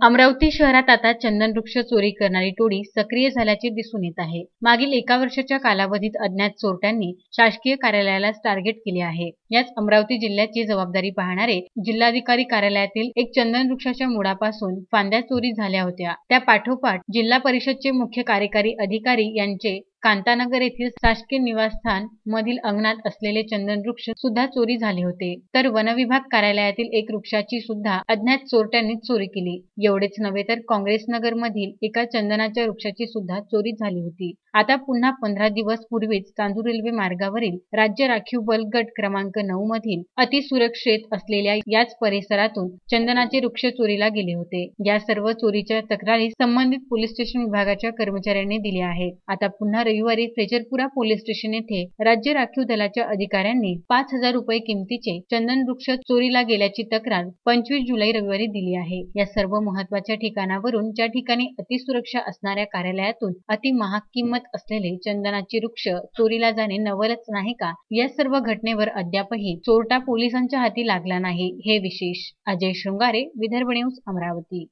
अमरावती शहरात आता चंदन वृक्ष चोरी करणारी टोळी सक्रिय झाल्याचे दिसून येत आहे। मागील 1 वर्षाच्या कालावधीत अज्ञात चोरट्यांनी शासकीय कार्यालयाला टार्गेट केले आहे। याच अमरावती जिल्ह्याची जबाबदारी पाहणारे जिल्हाधिकारी कार्यालयातील एक चंदन वृक्षाच्या मुळापासून फांद्या चोरी झाल्या होत्या। त्या पाठोपाठ जिल्हा परिषदचे मुख्य कार्यकारी अधिकारी यांचे कांतानगर येथील शासकीय निवासस्थान मधील अंगणात असलेले चंदन वृक्ष सुद्धा चोरी झाले होते। तर वनविभाग कार्यालयातील एक वृक्षाची सुद्धा अज्ञात चोरट्यांनी चोरी केली। एवढेच नव्हे तर काँग्रेस नगर मधील एका चंदनाच्या वृक्षाची सुद्धा चोरी झाली होती। आता पुन्हा 15 दिवस पूर्वीच चांदूर रेल्वे मार्गावरील राज्य राखीव बल गट क्रमांक 9 मधील अतिसुरक्षित असलेल्या याच परिसरातून चंदनाचे वृक्ष चोरीला गेले होते। या सर्व चोरीच्या तक्रारी संबंधित पोलीस स्टेशन विभागाच्या कर्मचाऱ्यांनी दिल्या आहेत। आता पुन्हा रविवारी फ्रेजरपुरा पोलीस स्टेशन येथे राज्य राखीव दलाच्या अधिकाऱ्यांनी 5,000 रुपये किमतीचे चंदन वृक्ष चोरीला गेल्याची तक्रार 25 जुलै रविवारी दिली आहे। या सर्व महत्त्वाच्या ठिकाणावरून ज्या ठिकाणी अतिसुरक्षा असणाऱ्या कार्यालयातून अति महाग किंमत असलेले चंदनाचे वृक्ष चोरीला जाणे नवलच नाही का? या सर्व घटनेवर अद्यापही चोरटा पोलिसांच्या हाती लागला नाही, हे विशेष। अजय शृंगारे, विदर्भ न्यूज, अमरावती।